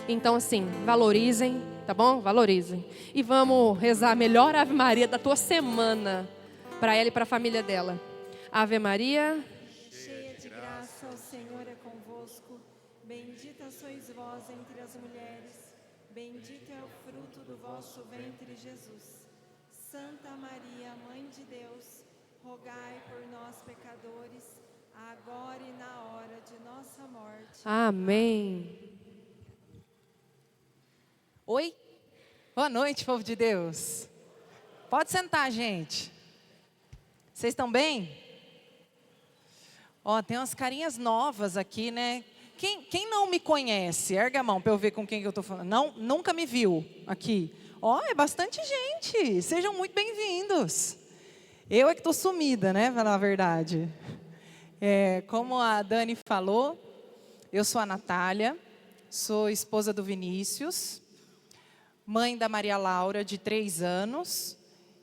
Então, assim, valorizem, tá bom? Valorizem. E vamos rezar a melhor Ave Maria da tua semana, para ela e para a família dela. Ave Maria. Cheia de graça, o Senhor é convosco. Bendita sois vós entre as mulheres. Bendito é o fruto do vosso ventre, Jesus. Santa Maria, Mãe de Deus, rogai por nós, pecadores, agora e na hora de nossa morte. Amém. Oi? Boa noite, povo de Deus. Pode sentar, gente. Vocês estão bem? Ó, tem umas carinhas novas aqui, né? Quem não me conhece, erga a mão para eu ver com quem que eu estou falando. Não, nunca me viu aqui. Ó, é bastante gente. Sejam muito bem-vindos. Eu é que estou sumida, né? Para falar a verdade. Como a Dani falou, eu sou a Natália, sou esposa do Vinícius, mãe da Maria Laura, de 3 anos,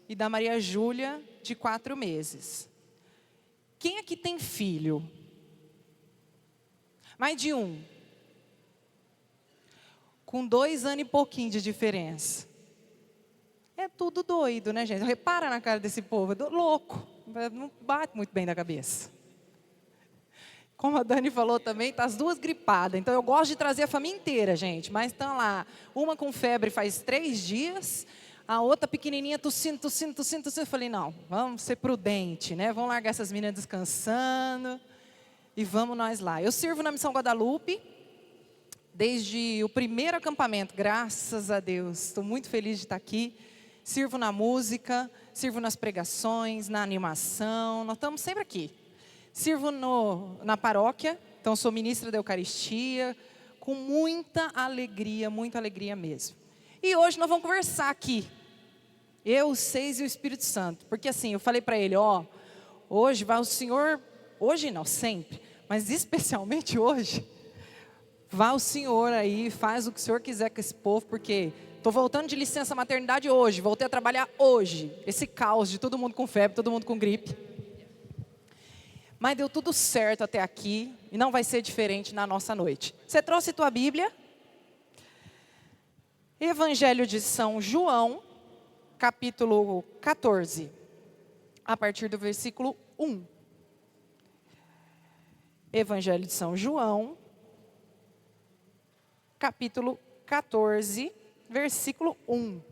e da Maria Júlia, de 4 meses. Quem aqui tem filho? Mais de um. Com 2 anos e pouquinho de diferença. É tudo doido, né, gente? Repara na cara desse povo, é louco. Não bate muito bem da cabeça. Como a Dani falou também, tá as duas gripadas. Então eu gosto de trazer a família inteira, gente. Mas estão lá, uma com febre faz 3 dias, a outra pequenininha tossindo. Eu falei, não, vamos ser prudente, né? Vamos largar essas meninas descansando e vamos nós lá. Eu sirvo na Missão Guadalupe desde o primeiro acampamento, graças a Deus. Estou muito feliz de estar aqui. Sirvo na música, sirvo nas pregações, na animação. Nós estamos sempre aqui. Sirvo na paróquia, então sou ministra da Eucaristia, com muita alegria mesmo. E hoje nós vamos conversar aqui, eu, vocês e o Espírito Santo, porque assim, eu falei para ele, ó, hoje vai o Senhor, hoje não, sempre, mas especialmente hoje, vá o Senhor aí, faz o que o Senhor quiser com esse povo, porque estou voltando de licença maternidade hoje, voltei a trabalhar hoje, esse caos de todo mundo com febre, todo mundo com gripe. Mas deu tudo certo até aqui e não vai ser diferente na nossa noite. Você trouxe tua Bíblia? Evangelho de São João, capítulo 14, a partir do versículo 1. Evangelho de São João, capítulo 14, versículo 1.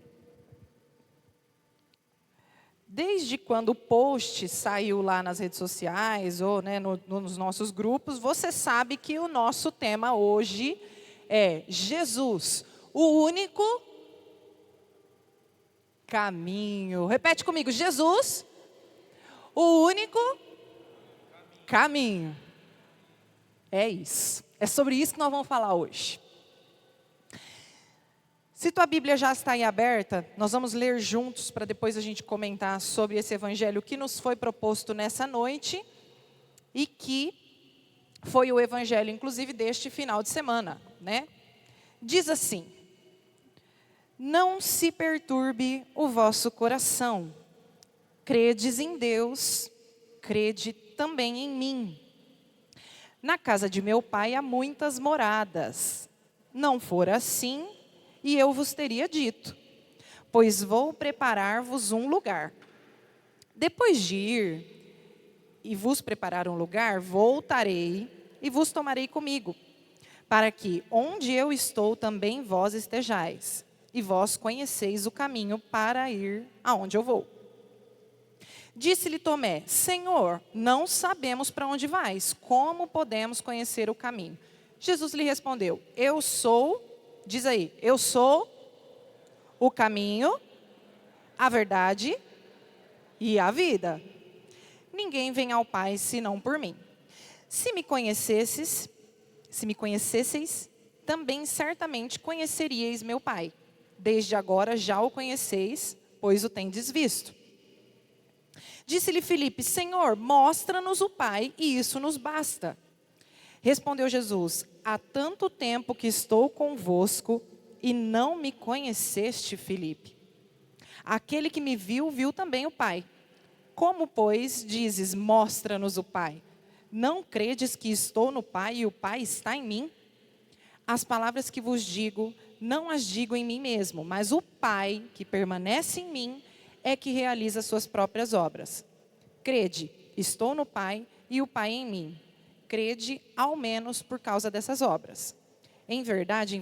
Desde quando o post saiu lá nas redes sociais ou né, nos nossos grupos, você sabe que o nosso tema hoje é Jesus, o único caminho. Repete comigo, Jesus, o único caminho. É isso. É sobre isso que nós vamos falar hoje. Se tua Bíblia já está aí aberta, nós vamos ler juntos para depois a gente comentar sobre esse evangelho que nos foi proposto nessa noite e que foi o evangelho, inclusive, deste final de semana, né? Diz assim: não se perturbe o vosso coração, credes em Deus, crede também em mim. Na casa de meu pai há muitas moradas, não fora assim, e eu vos teria dito, pois vou preparar-vos um lugar. Depois de ir e vos preparar um lugar, voltarei e vos tomarei comigo, para que onde eu estou também vós estejais, e vós conheceis o caminho para ir aonde eu vou. Disse-lhe Tomé, Senhor, não sabemos para onde vais, como podemos conhecer o caminho? Jesus lhe respondeu, eu sou, diz aí, eu sou o caminho, a verdade e a vida. Ninguém vem ao Pai senão por mim. Se me conhecesseis, também certamente conheceríeis meu Pai. Desde agora já o conheceis, pois o tendes visto. Disse-lhe Filipe, Senhor, mostra-nos o Pai e isso nos basta. Respondeu Jesus, há tanto tempo que estou convosco e não me conheceste, Filipe. Aquele que me viu, viu também o Pai. Como, pois, dizes, mostra-nos o Pai? Não credes que estou no Pai e o Pai está em mim? as palavras que vos digo, não as digo em mim mesmo, mas o Pai que permanece em mim é que realiza suas próprias obras. Crede, estou no Pai e o Pai em mim. Crede, ao menos por causa dessas obras. Em verdade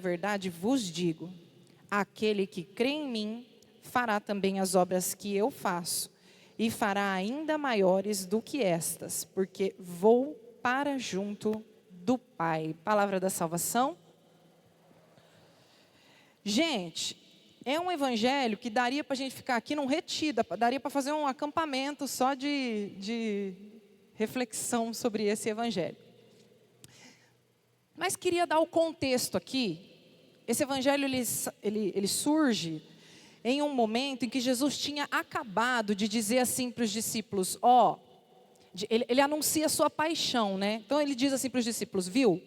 vos digo, aquele que crê em mim fará também as obras que eu faço, e fará ainda maiores do que estas, porque vou para junto do Pai. Palavra da salvação. Gente, é um evangelho que daria para a gente ficar aqui num retiro, daria para fazer um acampamento só de reflexão sobre esse evangelho. Mas queria dar o contexto aqui. Esse evangelho ele surge em um momento em que Jesus tinha acabado de dizer assim para os discípulos, ele anuncia a sua paixão, né? Então ele diz assim para os discípulos, viu?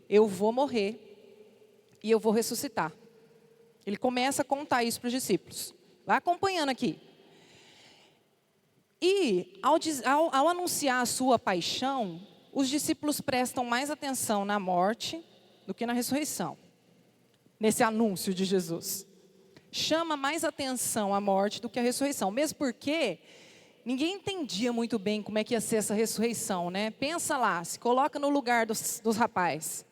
Eu vou morrer e eu vou ressuscitar. Ele começa a contar isso para os discípulos. Vai acompanhando aqui. E ao anunciar a sua paixão, os discípulos prestam mais atenção na morte do que na ressurreição. Nesse anúncio de Jesus. Chama mais atenção a morte do que a ressurreição. Mesmo porque ninguém entendia muito bem como é que ia ser essa ressurreição, né? Pensa lá, se coloca no lugar dos rapazes.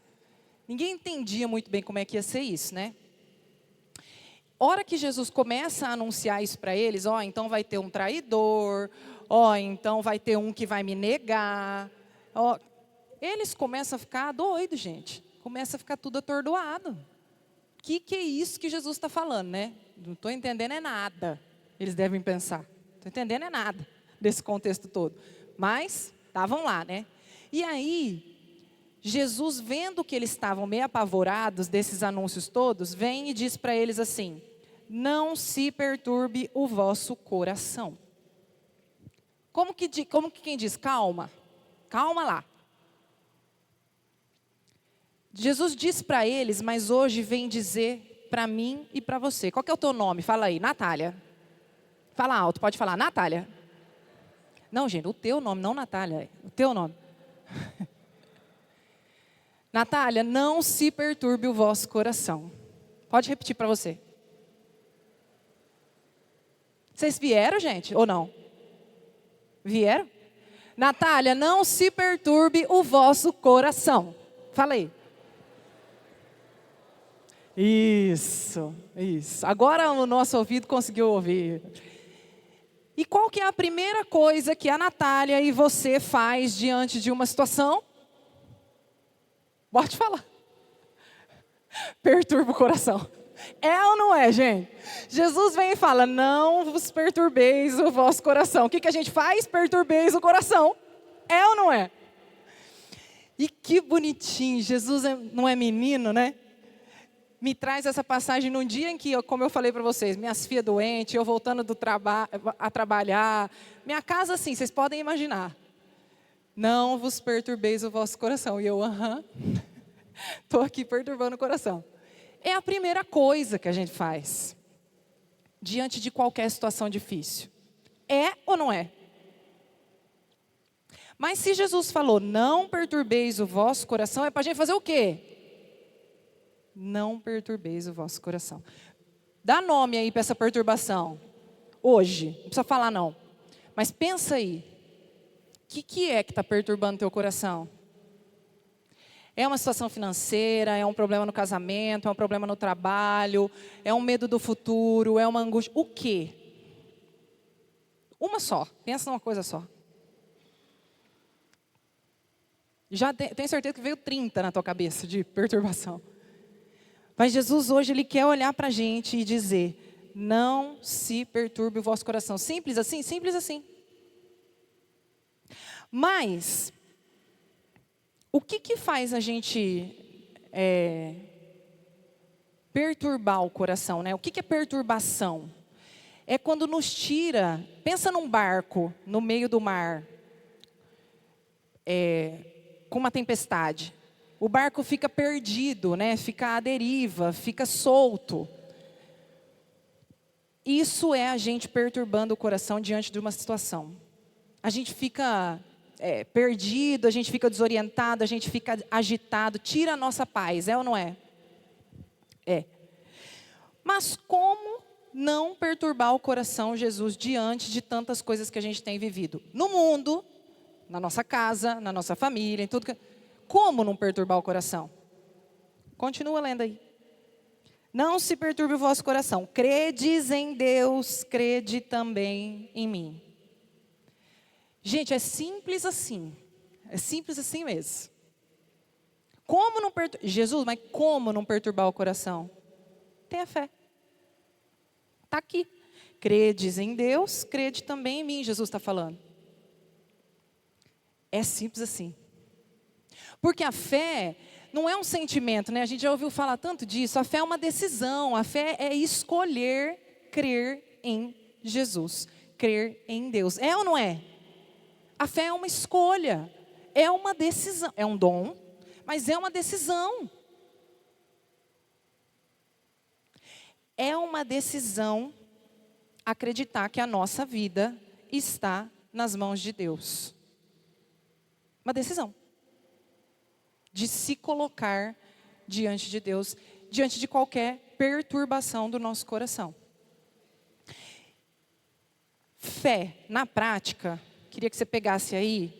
Ninguém entendia muito bem como é que ia ser isso, né? Hora que Jesus começa a anunciar isso para eles, então vai ter um traidor, então vai ter um que vai me negar. Eles começam a ficar doidos, gente. Começa a ficar tudo atordoado. O que é isso que Jesus está falando, né? Não estou entendendo é nada. Eles devem pensar. Não estou entendendo é nada desse contexto todo. Mas estavam lá, né? E aí, Jesus, vendo que eles estavam meio apavorados desses anúncios todos, vem e diz para eles assim, não se perturbe o vosso coração. Como que quem diz? Calma. Calma lá. Jesus diz para eles, mas hoje vem dizer para mim e para você. Qual que é o teu nome? Fala aí, Natália. Fala alto, pode falar, Natália. Não, gente, o teu nome, não Natália. O teu nome. Natália, não se perturbe o vosso coração. Pode repetir para você. Vocês vieram, gente, ou não? Vieram? Natália, não se perturbe o vosso coração. Fala aí. Isso. Agora o nosso ouvido conseguiu ouvir. E qual que é a primeira coisa que a Natália e você faz diante de uma situação? Pode falar. Perturba o coração. É ou não é, gente? Jesus vem e fala, não vos perturbeis o vosso coração. O que a gente faz? Perturbeis o coração. É ou não é? E que bonitinho, Jesus não é menino, né? Me traz essa passagem num dia em que, como eu falei para vocês, minhas filhas doentes, eu voltando a trabalhar. Minha casa assim, vocês podem imaginar. Não vos perturbeis o vosso coração. E eu, estou aqui perturbando o coração. É a primeira coisa que a gente faz diante de qualquer situação difícil. É ou não é? Mas se Jesus falou, não perturbeis o vosso coração, é para a gente fazer o quê? Não perturbeis o vosso coração. Dá nome aí para essa perturbação. Hoje, não precisa falar não. Mas pensa aí. O que é que está perturbando o teu coração? É uma situação financeira, é um problema no casamento, é um problema no trabalho, é um medo do futuro, é uma angústia. O quê? Uma só. Pensa numa coisa só. Já tenho certeza que veio 30 na tua cabeça de perturbação. Mas Jesus hoje, Ele quer olhar para a gente e dizer, não se perturbe o vosso coração. Simples assim? Simples assim. Mas, o que faz a gente perturbar o coração, né? O que é perturbação? É quando nos tira, pensa num barco no meio do mar, com uma tempestade. O barco fica perdido, né? Fica à deriva, fica solto. Isso é a gente perturbando o coração diante de uma situação. A gente fica perdido, a gente fica desorientado, a gente fica agitado, tira a nossa paz, é ou não é? É. Mas como não perturbar o coração, Jesus, diante de tantas coisas que a gente tem vivido? No mundo, na nossa casa, na nossa família, em tudo que... Como não perturbar o coração? Continua lendo aí. Não se perturbe o vosso coração. Credes em Deus, crede também em mim. Gente, é simples assim. É simples assim mesmo. Como não perturbar... Jesus, mas como não perturbar o coração? Tenha fé. Está aqui. Credes em Deus, crede também em mim, Jesus está falando. É simples assim. Porque a fé não é um sentimento, né? A gente já ouviu falar tanto disso. A fé é uma decisão. A fé é escolher crer em Jesus. Crer em Deus. É ou não é? A fé é uma escolha. É uma decisão. É um dom, mas é uma decisão. É uma decisão acreditar que a nossa vida está nas mãos de Deus. Uma decisão. De se colocar diante de Deus, diante de qualquer perturbação do nosso coração. Fé, na prática, queria que você pegasse aí,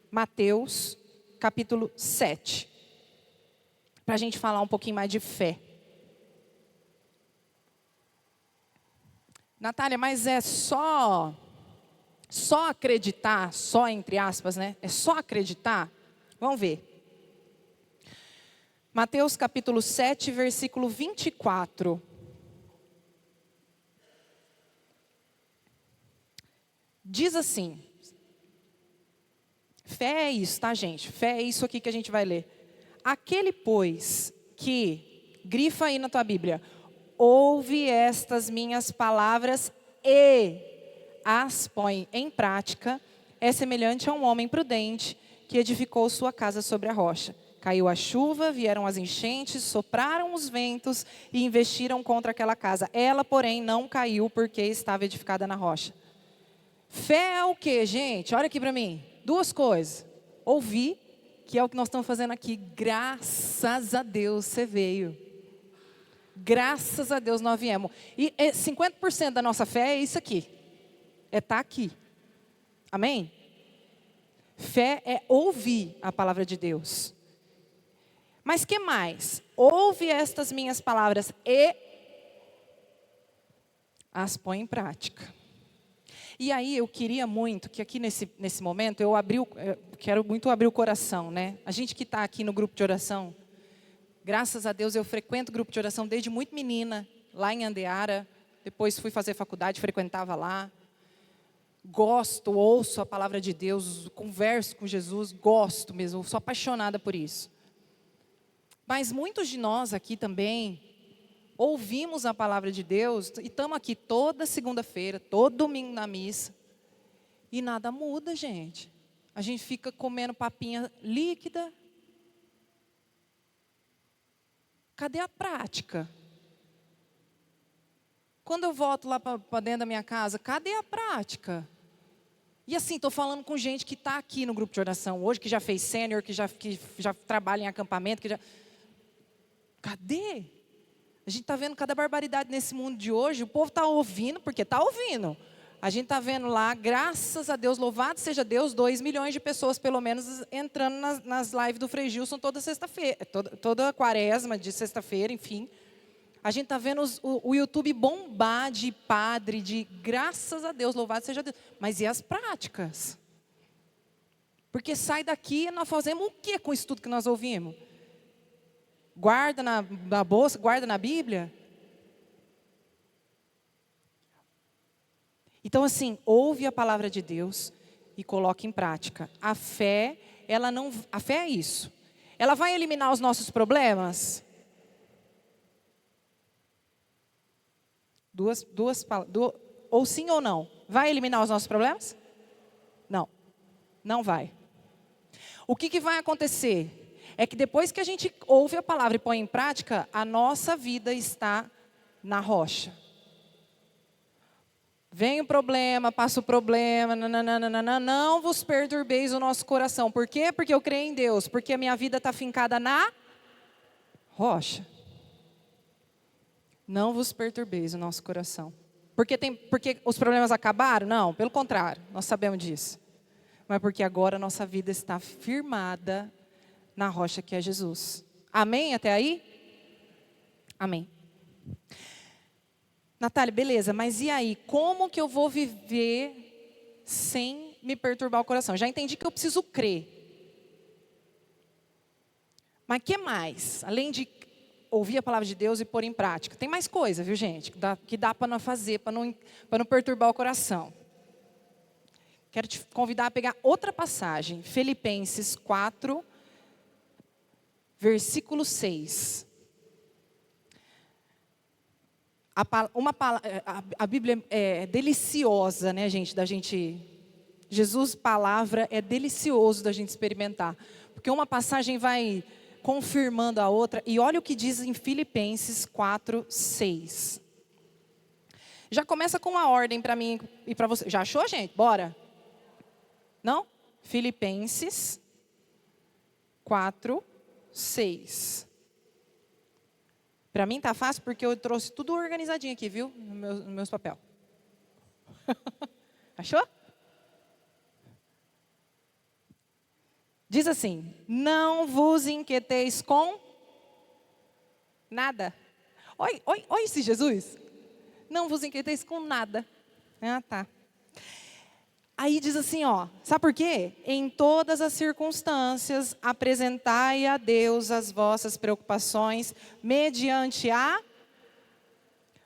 Mateus, capítulo 7. Para a gente falar um pouquinho mais de fé. Natália, mas é só acreditar, só entre aspas, né? É só acreditar? Vamos ver. Mateus capítulo 7, versículo 24. Diz assim. Fé é isso, tá, gente? Fé é isso aqui que a gente vai ler. Aquele, pois, que, grifa aí na tua Bíblia, ouve estas minhas palavras e as põe em prática, é semelhante a um homem prudente que edificou sua casa sobre a rocha. Caiu a chuva, vieram as enchentes, sopraram os ventos e investiram contra aquela casa. Ela, porém, não caiu porque estava edificada na rocha. Fé é o quê, gente? Olha aqui para mim. Duas coisas. Ouvir, que é o que nós estamos fazendo aqui. Graças a Deus você veio. Graças a Deus nós viemos. E 50% da nossa fé é isso aqui. É estar aqui. Amém? Fé é ouvir a palavra de Deus. Mas que mais? Ouve estas minhas palavras e as põe em prática. E aí eu queria muito que aqui nesse momento eu quero muito abrir o coração, né? A gente que está aqui no grupo de oração, graças a Deus eu frequento o grupo de oração desde muito menina, lá em Andeara. Depois fui fazer faculdade, frequentava lá. Gosto, ouço a palavra de Deus, converso com Jesus, gosto mesmo, sou apaixonada por isso. Mas muitos de nós aqui também ouvimos a palavra de Deus e estamos aqui toda segunda-feira, todo domingo na missa. E nada muda, gente. A gente fica comendo papinha líquida. Cadê a prática? Quando eu volto lá para dentro da minha casa, cadê a prática? E assim, estou falando com gente que está aqui no grupo de oração hoje, que já fez sênior, que já trabalha em acampamento, Cadê? A gente está vendo cada barbaridade nesse mundo de hoje. O povo está ouvindo, porque está ouvindo. A gente está vendo lá, graças a Deus, louvado seja Deus, 2 milhões de pessoas, pelo menos, entrando nas lives do Frei Gilson toda sexta-feira, toda quaresma de sexta-feira, enfim. A gente está vendo o YouTube bombar de padre, de graças a Deus, louvado seja Deus. Mas e as práticas? Porque sai daqui e nós fazemos o que com isso tudo que nós ouvimos? Guarda na bolsa, guarda na Bíblia. Então assim, ouve a palavra de Deus e coloque em prática. A fé é isso. Ela vai eliminar os nossos problemas? Ou sim ou não? Vai eliminar os nossos problemas? Não, não vai. O que vai acontecer? É que depois que a gente ouve a palavra e põe em prática, a nossa vida está na rocha. Vem o problema, passa o problema, nananana, não vos perturbeis o nosso coração. Por quê? Porque eu creio em Deus, porque a minha vida está fincada na rocha. Não vos perturbeis o nosso coração. Porque os problemas acabaram? Não, pelo contrário, nós sabemos disso. Mas porque agora a nossa vida está firmada na rocha que é Jesus. Amém até aí? Amém. Natália, beleza, mas e aí? Como que eu vou viver sem me perturbar o coração? Já entendi que eu preciso crer. Mas o que mais? Além de ouvir a palavra de Deus e pôr em prática. Tem mais coisa, viu, gente? Que dá para não fazer, para não perturbar o coração. Quero te convidar a pegar outra passagem. Filipenses 4, versículo 6. A Bíblia é deliciosa, né, gente, Jesus, palavra, é delicioso da gente experimentar. Porque uma passagem vai confirmando a outra. E olha o que diz em Filipenses 4, 6. Já começa com uma ordem para mim e para você. Já achou, gente? Bora. Não? Filipenses 4, 6. Para mim tá fácil porque eu trouxe tudo organizadinho aqui, viu? No meus papéis. Achou? Diz assim: não vos inquieteis com nada. Olha esse Jesus. Não vos inquieteis com nada. Ah, tá. Aí diz assim, ó, sabe por quê? Em todas as circunstâncias, apresentai a Deus as vossas preocupações, mediante a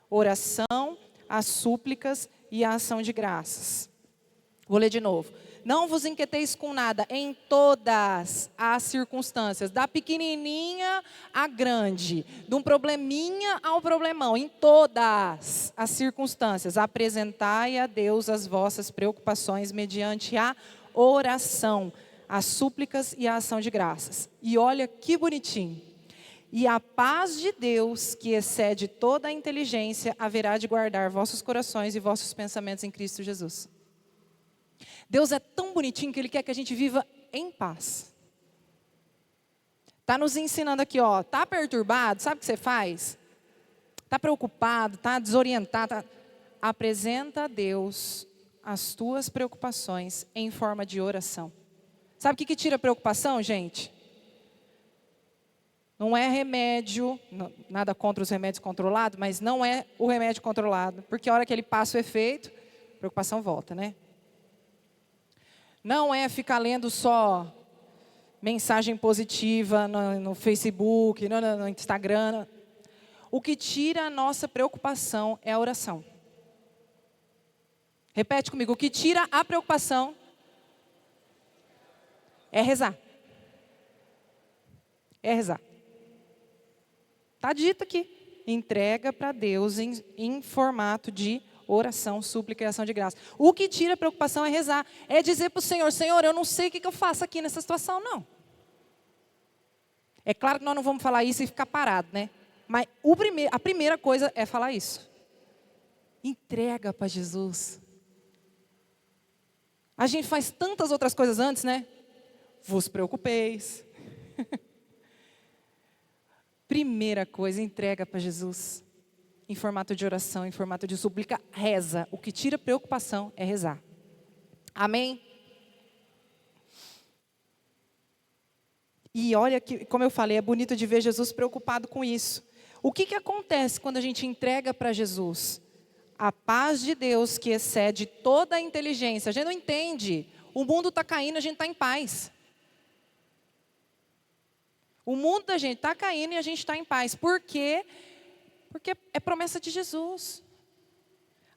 oração, as súplicas e a ação de graças. Vou ler de novo. Não vos inquieteis com nada, em todas as circunstâncias, da pequenininha à grande, de um probleminha ao problemão, em todas as circunstâncias, apresentai a Deus as vossas preocupações mediante a oração, as súplicas e a ação de graças. E olha que bonitinho. E a paz de Deus, que excede toda a inteligência, haverá de guardar vossos corações e vossos pensamentos em Cristo Jesus. Deus é tão bonitinho que Ele quer que a gente viva em paz. Está nos ensinando aqui, ó, está perturbado, sabe o que você faz? Está preocupado, está desorientado. Apresenta a Deus as tuas preocupações em forma de oração. Sabe o que tira a preocupação, gente? Não é remédio, nada contra os remédios controlados, mas não é o remédio controlado. Porque a hora que ele passa o efeito, a preocupação volta, né? Não é ficar lendo só mensagem positiva no Facebook, no Instagram. O que tira a nossa preocupação é a oração. Repete comigo. O que tira a preocupação é rezar. É rezar. Está dito aqui. Entrega para Deus em formato de oração, súplica e ação de graça. O que tira a preocupação é rezar. É dizer para o Senhor, Senhor, eu não sei o que eu faço aqui nessa situação, não. É claro que nós não vamos falar isso e ficar parado, né? Mas a primeira coisa é falar isso. Entrega para Jesus. A gente faz tantas outras coisas antes, né? Vos preocupeis. Primeira coisa, entrega para Jesus. Em formato de oração, em formato de súplica, reza. O que tira preocupação é rezar. Amém? E olha que, como eu falei, é bonito de ver Jesus preocupado com isso. O que acontece quando a gente entrega para Jesus? A paz de Deus que excede toda a inteligência. A gente não entende. O mundo está caindo, a gente está em paz. O mundo da gente está caindo e a gente está em paz. Por quê? Porque é promessa de Jesus.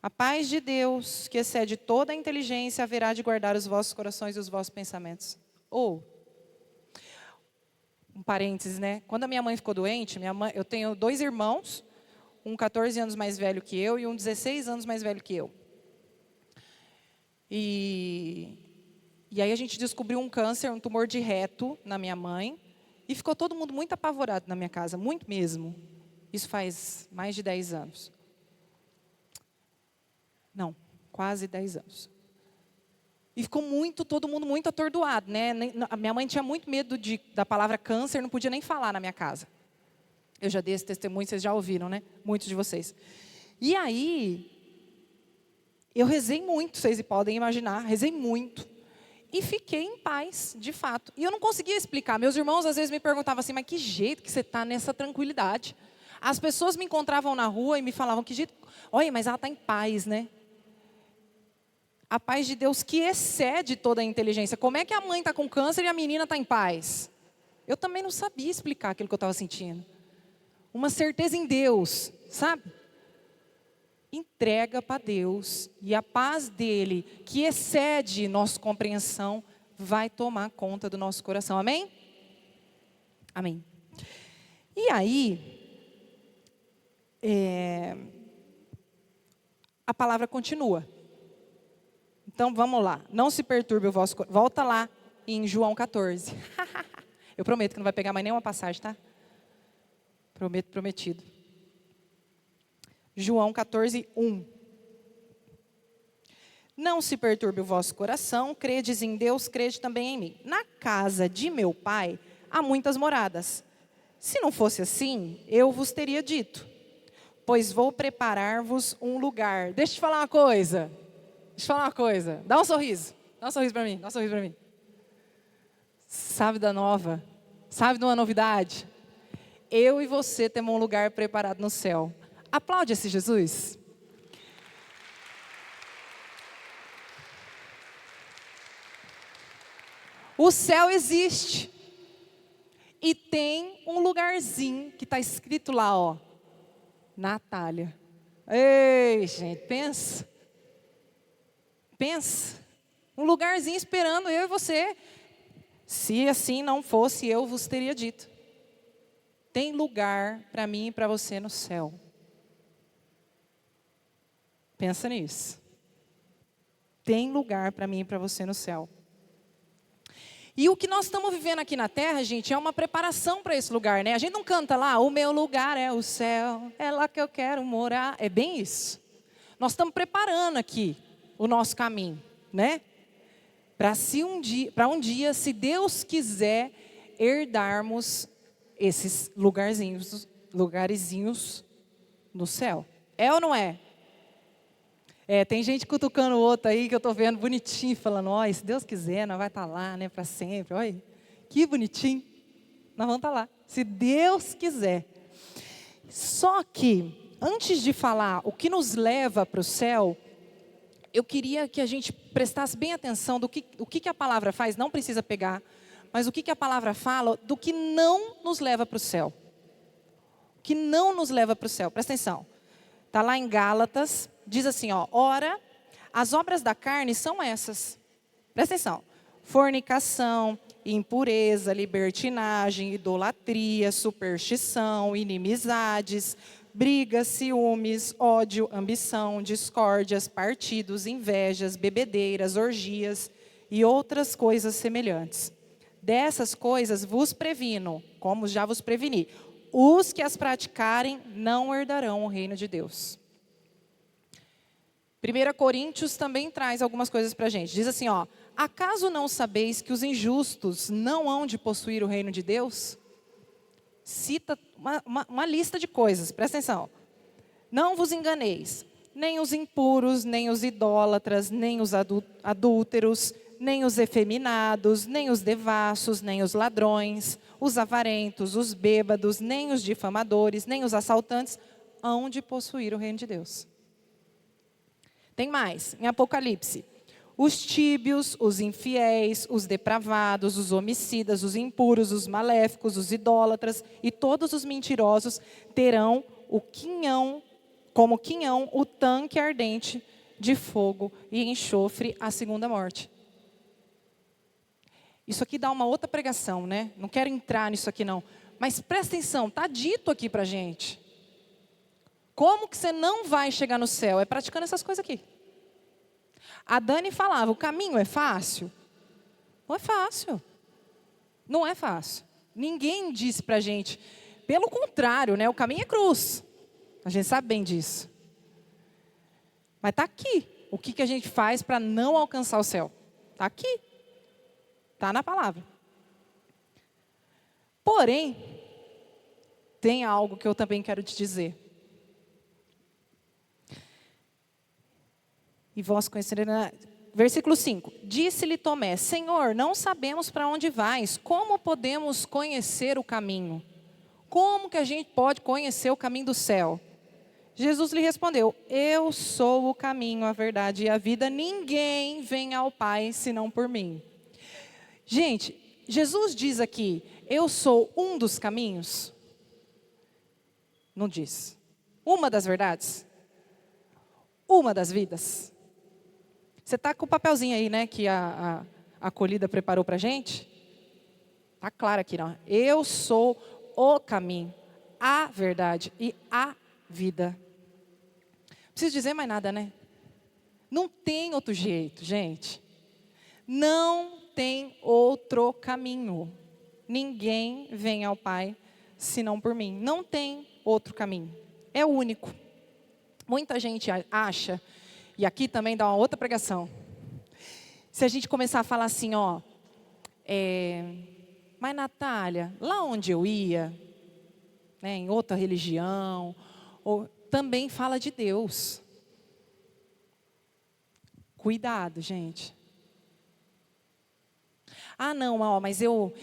A paz de Deus, que excede toda a inteligência, haverá de guardar os vossos corações e os vossos pensamentos. Um parênteses, né? Quando a minha mãe ficou doente, eu tenho 2 irmãos, um 14 anos mais velho que eu e um 16 anos mais velho que eu. E aí a gente descobriu um câncer, um tumor de reto na minha mãe. E ficou todo mundo muito apavorado na minha casa, muito mesmo. Isso faz mais de 10 anos. Não, quase 10 anos. E ficou todo mundo muito atordoado, né? A minha mãe tinha muito medo da palavra câncer, não podia nem falar na minha casa. Eu já dei esse testemunho, vocês já ouviram, né? Muitos de vocês. E aí, eu rezei muito, vocês podem imaginar, rezei muito. E fiquei em paz, de fato. E eu não conseguia explicar. Meus irmãos às vezes me perguntavam assim, mas que jeito que você está nessa tranquilidade? As pessoas me encontravam na rua e me falavam, que jeito... Olha, mas ela está em paz, né? A paz de Deus que excede toda a inteligência. Como é que a mãe está com câncer e a menina está em paz? Eu também não sabia explicar aquilo que eu estava sentindo. Uma certeza em Deus, sabe? Entrega para Deus e a paz dele, que excede nossa compreensão, vai tomar conta do nosso coração. Amém? Amém. E aí, a palavra continua. Então vamos lá. Não se perturbe o vosso coração. Volta lá em João 14. Eu prometo que não vai pegar mais nenhuma passagem, tá? Prometido. João 14, 1. Não se perturbe o vosso coração, credes em Deus, crede também em mim. Na casa de meu pai há muitas moradas. Se não fosse assim, eu vos teria dito. Pois vou preparar-vos um lugar. Deixa eu te falar uma coisa. Dá um sorriso. Dá um sorriso para mim. Sabe da nova? Sabe de uma novidade? Eu e você temos um lugar preparado no céu. Aplaude esse Jesus. O céu existe. E tem um lugarzinho que está escrito lá, ó. Natália. Ei, gente, pensa. Um lugarzinho esperando eu e você. Se assim não fosse, eu vos teria dito. Tem lugar para mim e para você no céu. Pensa nisso. Tem lugar para mim e para você no céu. E o que nós estamos vivendo aqui na terra, gente, é uma preparação para esse lugar, né? A gente não canta lá, o meu lugar é o céu, é lá que eu quero morar. É bem isso. Nós estamos preparando aqui o nosso caminho, né? Para um dia, se Deus quiser, herdarmos esses lugarzinhos no céu. É ou não é? Tem gente cutucando o outro aí que eu estou vendo bonitinho, falando, olha, se Deus quiser, nós vai estar lá, né, para sempre. Olha, que bonitinho. Nós vamos estar lá, se Deus quiser. Só que, antes de falar o que nos leva para o céu, eu queria que a gente prestasse bem atenção do que a palavra faz, não precisa pegar, mas o que a palavra fala do que não nos leva para o céu. O que não nos leva para o céu, presta atenção. Está lá em Gálatas, diz assim, ó, ora, as obras da carne são essas. Presta atenção. Fornicação, impureza, libertinagem, idolatria, superstição, inimizades, brigas, ciúmes, ódio, ambição, discórdias, partidos, invejas, bebedeiras, orgias e outras coisas semelhantes. Dessas coisas vos previno, como já vos preveni. Os que as praticarem não herdarão o reino de Deus. 1 Coríntios também traz algumas coisas para a gente. Diz assim, ó, acaso não sabeis que os injustos não hão de possuir o reino de Deus? Cita uma lista de coisas, presta atenção. Não vos enganeis, nem os impuros, nem os idólatras, nem os adúlteros, nem os efeminados, nem os devassos, nem os ladrões, os avarentos, os bêbados, nem os difamadores, nem os assaltantes, hão de possuir o reino de Deus. Tem mais, em Apocalipse. Os tíbios, os infiéis, os depravados, os homicidas, os impuros, os maléficos, os idólatras e todos os mentirosos terão como quinhão o tanque ardente de fogo e enxofre a segunda morte. Isso aqui dá uma outra pregação, né? Não quero entrar nisso aqui não. Mas presta atenção, está dito aqui para a gente. Como que você não vai chegar no céu? É praticando essas coisas aqui. A Dani falava, o caminho é fácil? Não é fácil. Não é fácil. Ninguém disse para a gente. Pelo contrário, né? O caminho é cruz. A gente sabe bem disso. Mas está aqui. O que a gente faz para não alcançar o céu? Está aqui. Está na palavra. Porém, tem algo que eu também quero te dizer. E vós conhecereis... Versículo 5. Disse-lhe Tomé, Senhor, não sabemos para onde vais. Como podemos conhecer o caminho? Como que a gente pode conhecer o caminho do céu? Jesus lhe respondeu, eu sou o caminho, a verdade e a vida. Ninguém vem ao Pai senão por mim. Gente, Jesus diz aqui, eu sou um dos caminhos? Não diz. Uma das verdades? Uma das vidas? Você está com o papelzinho aí, né, que a acolhida preparou para a gente? Está claro aqui, não? Eu sou o caminho, a verdade e a vida. Não preciso dizer mais nada, né? Não tem outro jeito, gente. Não tem outro caminho. Ninguém vem ao Pai senão por mim. Não tem outro caminho. É o único. Muita gente acha, e aqui também dá uma outra pregação. Se a gente começar a falar assim, ó, mas Natália, lá onde eu ia, né, em outra religião, também fala de Deus. Cuidado, gente. Ah, não, ó, mas eu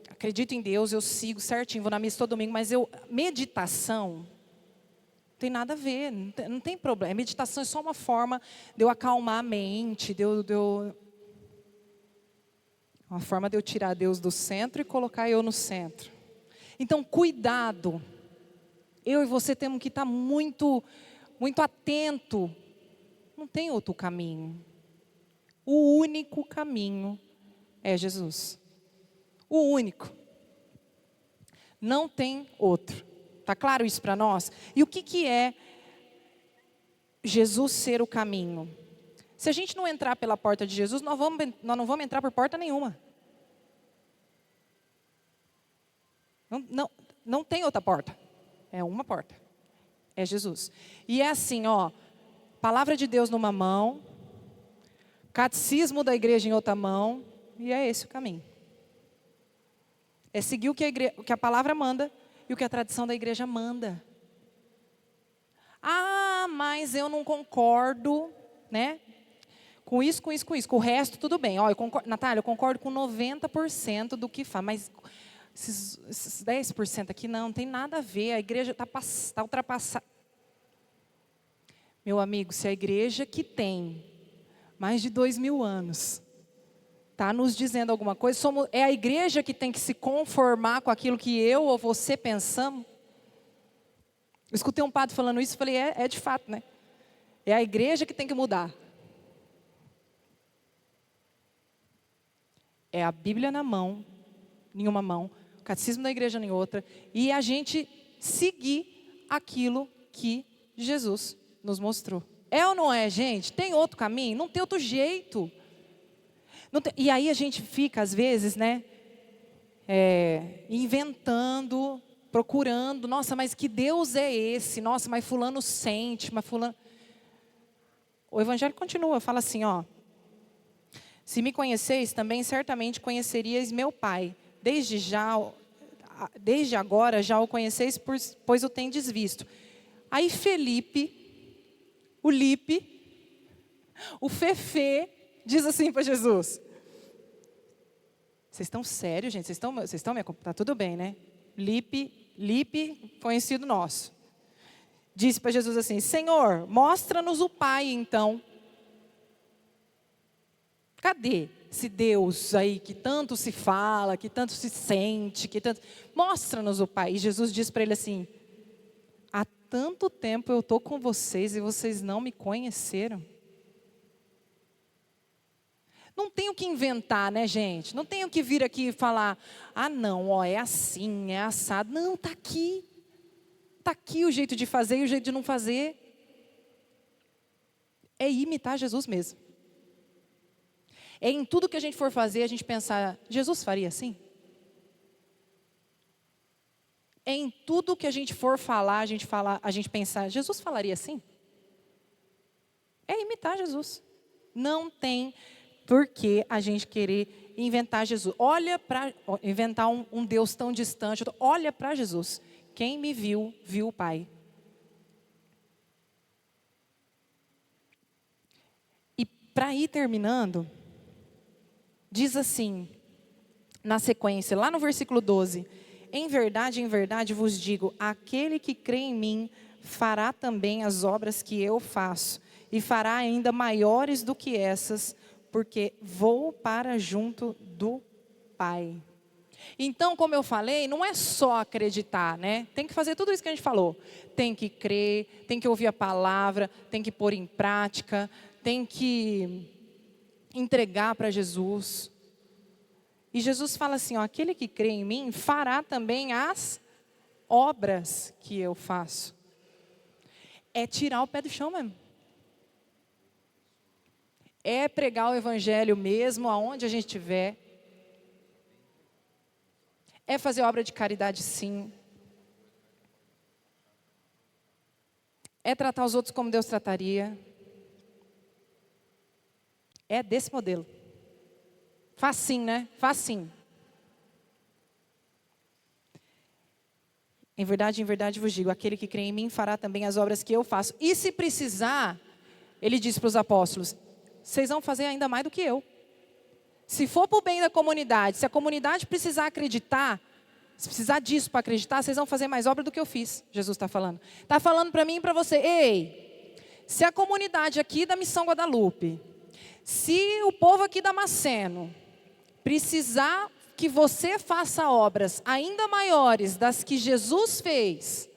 acredito em Deus, eu sigo certinho, vou na missa todo domingo, mas meditação não tem nada a ver, não tem problema. Meditação é só uma forma de eu acalmar a mente, uma forma de eu tirar Deus do centro e colocar eu no centro. Então, cuidado. Eu e você temos que estar muito, muito atento. Não tem outro caminho. O único caminho é Jesus. O único. Não tem outro. Está claro isso para nós? E o que é Jesus ser o caminho? Se a gente não entrar pela porta de Jesus, nós não vamos entrar por porta nenhuma. Não tem outra porta. É uma porta. É Jesus. E é assim, ó. Palavra de Deus numa mão. Catecismo da igreja em outra mão. E é esse o caminho. É seguir o que a palavra manda e o que a tradição da igreja manda. Ah, mas eu não concordo, né? Com isso. Com o resto, tudo bem. Ó, Natália, eu concordo com 90% do que fala, mas esses 10% aqui não tem nada a ver. A igreja está ultrapassada. Meu amigo, se a igreja que tem mais de 2000 anos está nos dizendo alguma coisa, é a igreja que tem que se conformar com aquilo que eu ou você pensamos. Eu escutei um padre falando isso e falei, é de fato, né? É a igreja que tem que mudar. É a Bíblia na mão, em uma mão, o catecismo da igreja em outra, e a gente seguir aquilo que Jesus nos mostrou. É ou não é, gente? Tem outro caminho? Não tem outro jeito. E aí a gente fica, às vezes, né, inventando, procurando. Nossa, mas que Deus é esse? Nossa, mas fulano sente, mas fulano... O evangelho continua, fala assim, ó. Se me conheceis, também certamente conheceríeis meu Pai. Desde agora já o conheceis, pois o tendes visto. Aí Felipe, o Lipe, o Fefe, diz assim para Jesus. Vocês estão sérios, gente? Vocês estão me acompanhando? Tá tudo bem, né? Lipe, conhecido nosso. Disse para Jesus assim, Senhor, mostra-nos o Pai então. Cadê esse Deus aí que tanto se fala, que tanto se sente, Mostra-nos o Pai. E Jesus diz para ele assim, há tanto tempo eu estou com vocês e vocês não me conheceram. Não tenho que inventar, né, gente? Não tenho que vir aqui e falar, ah, não, ó, é assim, é assado. Não, está aqui. Está aqui o jeito de fazer e o jeito de não fazer. É imitar Jesus mesmo. É em tudo que a gente for fazer, a gente pensar, Jesus faria assim? É em tudo que a gente for falar, a gente pensar, Jesus falaria assim? É imitar Jesus. Não tem por que a gente querer inventar Jesus. Inventar um Deus tão distante. Olha para Jesus. Quem me viu, viu o Pai. E para ir terminando, diz assim, na sequência, lá no versículo 12. Em verdade vos digo, aquele que crê em mim fará também as obras que eu faço, e fará ainda maiores do que essas, porque vou para junto do Pai. Então, como eu falei, não é só acreditar, né? Tem que fazer tudo isso que a gente falou. Tem que crer, tem que ouvir a palavra, tem que pôr em prática, tem que entregar para Jesus. E Jesus fala assim, ó, aquele que crê em mim fará também as obras que eu faço. É tirar o pé do chão mesmo. É pregar o evangelho mesmo, aonde a gente estiver. É fazer obra de caridade, sim. É tratar os outros como Deus trataria. É desse modelo. Facinho, né? Facinho. Em verdade vos digo, aquele que crê em mim fará também as obras que eu faço. E se precisar, ele disse para os apóstolos, vocês vão fazer ainda mais do que eu. Se for para o bem da comunidade, se a comunidade precisar acreditar, se precisar disso para acreditar, vocês vão fazer mais obra do que eu fiz, Jesus está falando. Está falando para mim e para você, ei, se a comunidade aqui da Missão Guadalupe, se o povo aqui da Maceno, precisar que você faça obras ainda maiores das que Jesus fez,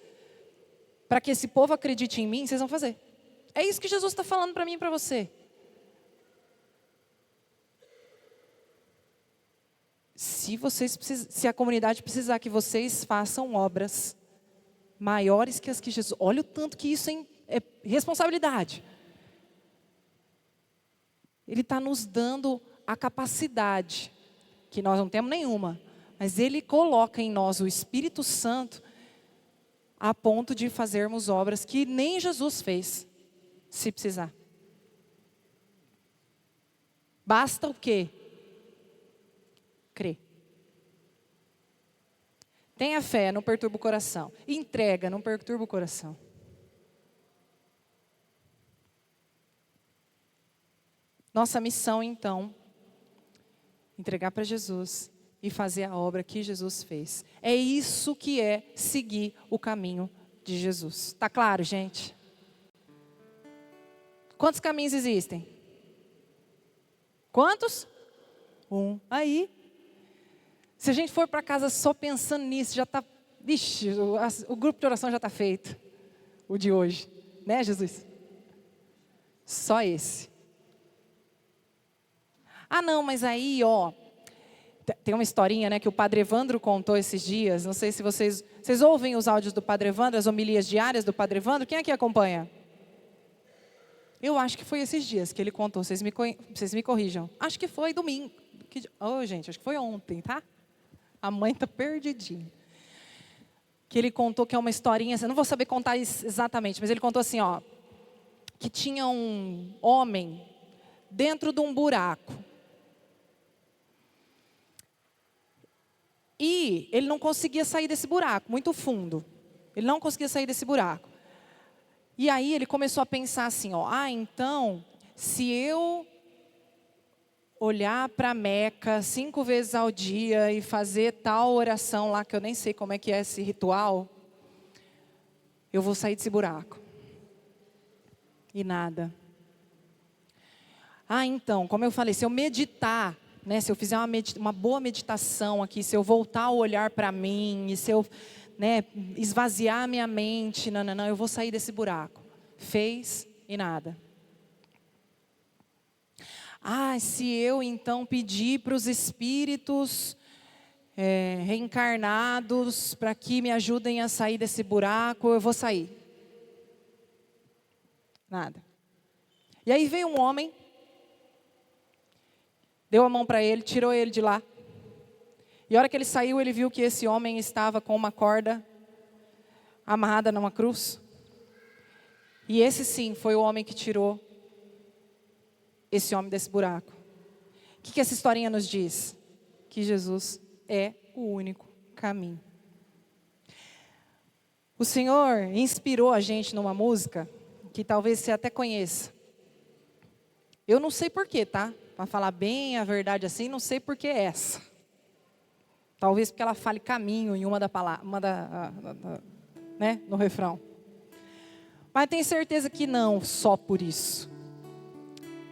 para que esse povo acredite em mim, vocês vão fazer. É isso que Jesus está falando para mim e para você. Se a comunidade precisar que vocês façam obras maiores que as que Jesus... Olha o tanto que isso é responsabilidade. Ele está nos dando a capacidade, que nós não temos nenhuma, mas Ele coloca em nós o Espírito Santo a ponto de fazermos obras que nem Jesus fez, se precisar. Basta o quê? Crer. Tenha fé, não perturba o coração. Entrega, não perturba o coração. Nossa missão, então, entregar para Jesus e fazer a obra que Jesus fez. É isso que é seguir o caminho de Jesus. Tá claro, gente? Quantos caminhos existem? Quantos? Um. Aí, se a gente for para casa só pensando nisso, já está... Vixe, o grupo de oração já está feito. O de hoje. Né, Jesus? Só esse. Ah, não, mas aí, ó... Tem uma historinha, né, que o Padre Evandro contou esses dias. Não sei se vocês ouvem os áudios do Padre Evandro, as homilias diárias do Padre Evandro. Quem aqui acompanha? Eu acho que foi esses dias que ele contou. Vocês me corrijam. Acho que foi domingo. Gente, acho que foi ontem, tá? A mãe está perdidinha. Que ele contou que é uma historinha, eu não vou saber contar exatamente, mas ele contou assim, ó, que tinha um homem dentro de um buraco. E ele não conseguia sair desse buraco, muito fundo. Ele não conseguia sair desse buraco. E aí ele começou a pensar assim, ó, então, se eu olhar para Meca 5 vezes ao dia e fazer tal oração lá, que eu nem sei como é que é esse ritual, eu vou sair desse buraco. E nada. Então, como eu falei, se eu meditar, né, se eu fizer uma boa meditação aqui, se eu voltar o olhar para mim, e se eu, né, esvaziar minha mente, não, eu vou sair desse buraco. Fez e nada. Se eu então pedir para os espíritos reencarnados para que me ajudem a sair desse buraco, eu vou sair. Nada. E aí veio um homem, deu a mão para ele, tirou ele de lá. E a hora que ele saiu, ele viu que esse homem estava com uma corda amarrada numa cruz. E esse sim foi o homem que tirou esse homem desse buraco? O que essa historinha nos diz? Que Jesus é o único caminho. O Senhor inspirou a gente numa música que talvez você até conheça. Eu não sei porquê, tá? Para falar bem a verdade assim, não sei porquê é essa. Talvez porque ela fale caminho em uma da palavra, né, no refrão. Mas tenho certeza que não só por isso.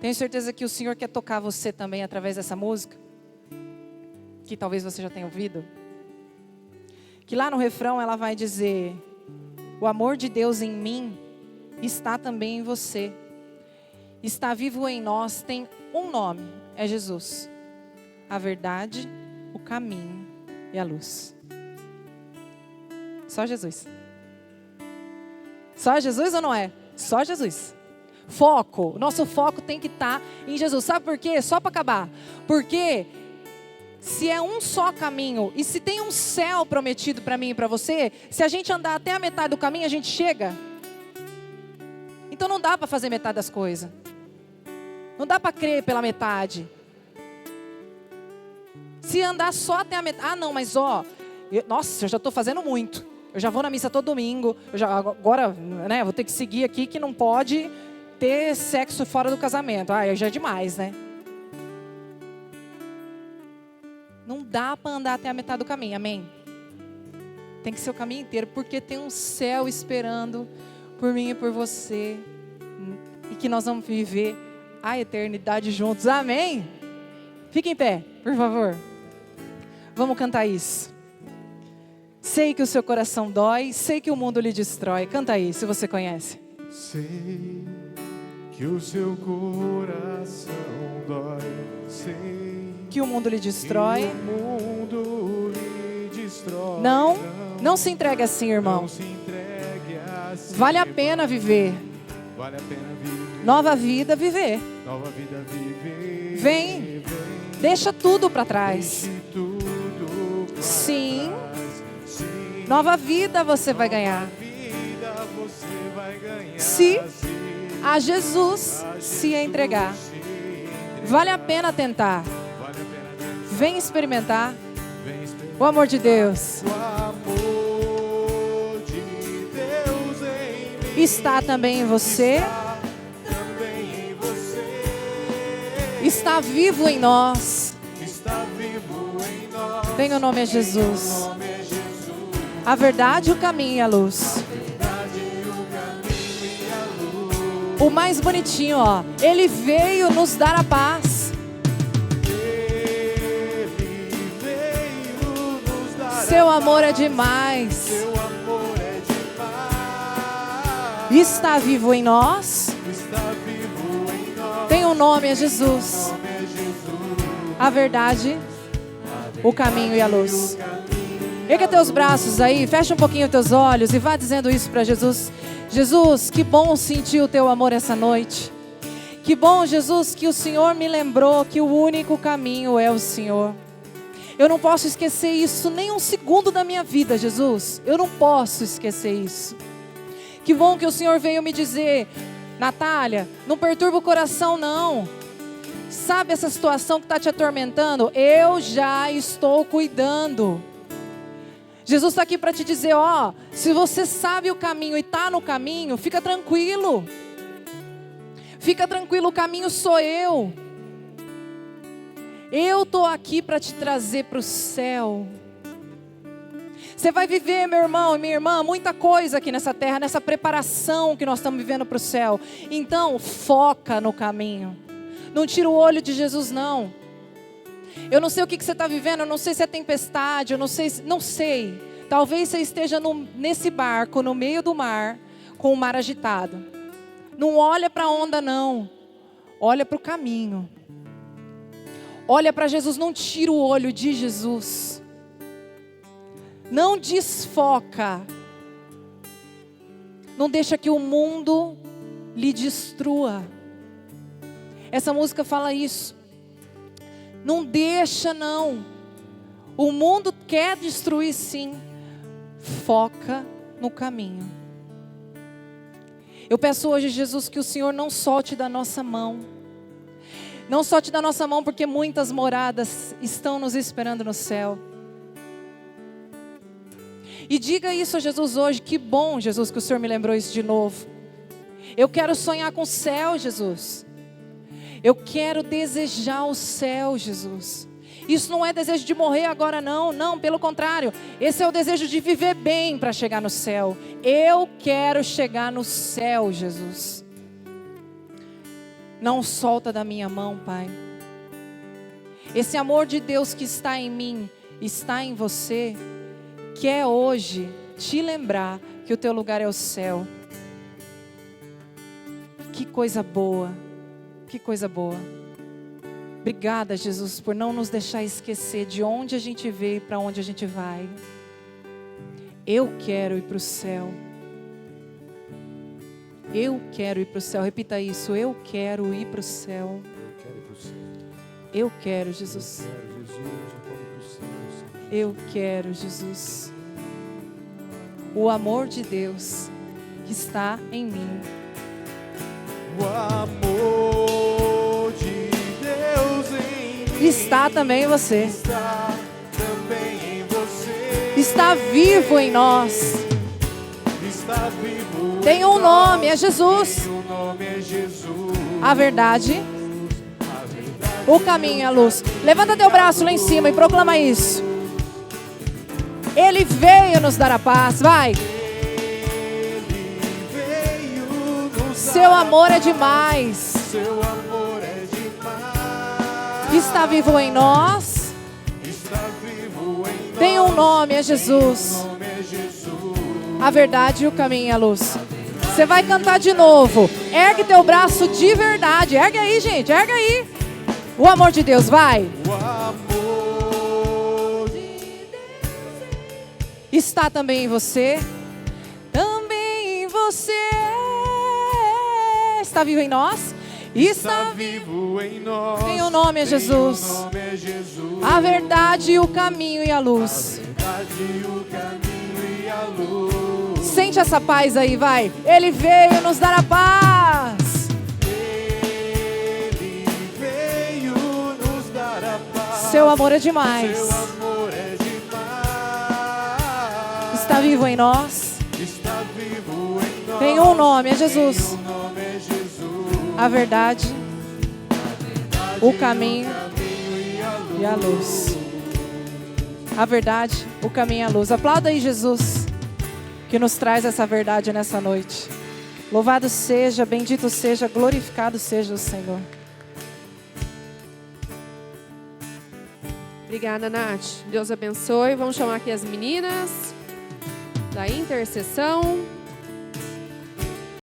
Tenho certeza que o Senhor quer tocar você também através dessa música, que talvez você já tenha ouvido. Que lá no refrão ela vai dizer: o amor de Deus em mim está também em você. Está vivo em nós, tem um nome, é Jesus. A verdade, o caminho e a luz. Só Jesus. Só Jesus ou não é? Só Jesus. Foco, nosso foco tem que estar em Jesus. Sabe por quê? Só para acabar. Porque se é um só caminho e se tem um céu prometido para mim e para você, se a gente andar até a metade do caminho, a gente chega. Então não dá para fazer metade das coisas. Não dá para crer pela metade. Se andar só até a metade... Ah, não, mas nossa, eu já estou fazendo muito. Eu já vou na missa todo domingo. Agora, né, vou ter que seguir aqui que não pode ter sexo fora do casamento. Ah, já é demais, né? Não dá para andar até a metade do caminho, amém? Tem que ser o caminho inteiro, porque tem um céu esperando por mim e por você. E que nós vamos viver a eternidade juntos, amém? Fique em pé, por favor. Vamos cantar isso. Sei que o seu coração dói, sei que o mundo lhe destrói. Canta aí, se você conhece. Sei que o seu coração dói, sei que o mundo lhe destrói. que o mundo lhe destrói. Não se entregue assim, irmão. Não se entregue assim. Vale a pena viver. Vale a pena viver. Nova vida viver. Nova vida viver. Vem. Deixa tudo para trás. Deixe tudo pra Sim. trás. Sim. Nova vida você vai ganhar. Vida você vai ganhar. Se a Jesus se entregar. Vale a pena tentar. Vale a pena Vem experimentar Vem experimentar o amor de Deus. o amor de Deus em mim. Está também em você. Também em você. Está vivo em nós. Está vivo em nós. Tem o nome é Jesus. O nome é Jesus. A verdade, o caminho e a luz. O mais bonitinho, ó. Ele veio nos dar a paz. Ele veio nos dar Seu amor é demais. Seu amor é demais. Está vivo em nós. Está vivo em nós. Tem o nome é Jesus. O nome é Jesus. A verdade, o caminho e a luz. Erga teus braços aí, fecha um pouquinho teus olhos e vá dizendo isso para Jesus. Jesus, que bom sentir o teu amor essa noite. Que bom, Jesus, que o Senhor me lembrou que o único caminho é o Senhor. Eu não posso esquecer isso nem um segundo da minha vida, Jesus. Eu não posso esquecer isso. Que bom que o Senhor veio me dizer: Natália, não perturba o coração não. Sabe essa situação que está te atormentando? Eu já estou cuidando. Jesus está aqui para te dizer, ó, se você sabe o caminho e está no caminho, fica tranquilo. Fica tranquilo, o caminho sou eu. Eu estou aqui para te trazer para o céu. Você vai viver, meu irmão e minha irmã, muita coisa aqui nessa terra, nessa preparação que nós estamos vivendo para o céu. Então, foca no caminho. Não tira o olho de Jesus, não. Eu não sei o que você está vivendo, eu não sei se é tempestade, eu não sei. Talvez você esteja nesse barco, no meio do mar, com o mar agitado. Não olha para a onda, não. Olha para o caminho. Olha para Jesus, não tira o olho de Jesus. Não desfoca. Não deixa que o mundo lhe destrua. Essa música fala isso. Não deixa, não. O mundo quer destruir, sim. Foca no caminho. Eu peço hoje, Jesus, que o Senhor não solte da nossa mão. Não solte da nossa mão, porque muitas moradas estão nos esperando no céu. E diga isso a Jesus hoje. Que bom, Jesus, que o Senhor me lembrou isso de novo. Eu quero sonhar com o céu, Jesus. Eu quero desejar o céu, Jesus. Isso não é desejo de morrer agora, não. Não, pelo contrário. Esse é o desejo de viver bem para chegar no céu. Eu quero chegar no céu, Jesus. Não solta da minha mão, Pai. Esse amor de Deus que está em mim, está em você, quer hoje te lembrar que o teu lugar é o céu. Que coisa boa, que coisa boa. Obrigada, Jesus, por não nos deixar esquecer de onde a gente veio e para onde a gente vai. Eu quero ir para o céu. Eu quero ir para o céu. Repita isso. Eu quero ir para o céu. Eu quero, Jesus. Eu quero, Jesus. O amor de Deus que está em mim. O amor de Deus em mim Está também em você. está também em você. Está vivo em nós. Está vivo. Tem um nome, é Jesus. O nome é Jesus. A verdade, o caminho e a luz. Levanta teu braço lá em cima e proclama isso. Ele veio nos dar a paz. Vai. Seu amor é demais. Seu amor é demais. Está vivo em nós. Está vivo em nós. Tem um nome, é Jesus. O nome é Jesus. A verdade, o caminho e a luz. Você vai cantar de novo. Ergue teu braço de verdade. Ergue aí, gente. Ergue aí. O amor de Deus, vai. O amor de Está também em você. Também em você. Está vivo em nós. está vivo em nós. Tem um nome, é Jesus. O nome é Jesus. A verdade, o caminho e a luz. Verdade, o caminho e a luz. Sente essa paz aí, vai. Ele veio nos dar a paz. Ele veio nos dar a paz. Seu amor é demais. Seu amor é demais. Está vivo em nós. Está vivo em nós. Tem um nome, é Jesus. O nome é Jesus. A verdade, o caminho e a luz. A verdade, o caminho e a luz. Aplauda aí, Jesus, que nos traz essa verdade nessa noite. Louvado seja, bendito seja, glorificado seja o Senhor. Obrigada, Nath. Deus abençoe. Vamos chamar aqui as meninas da intercessão.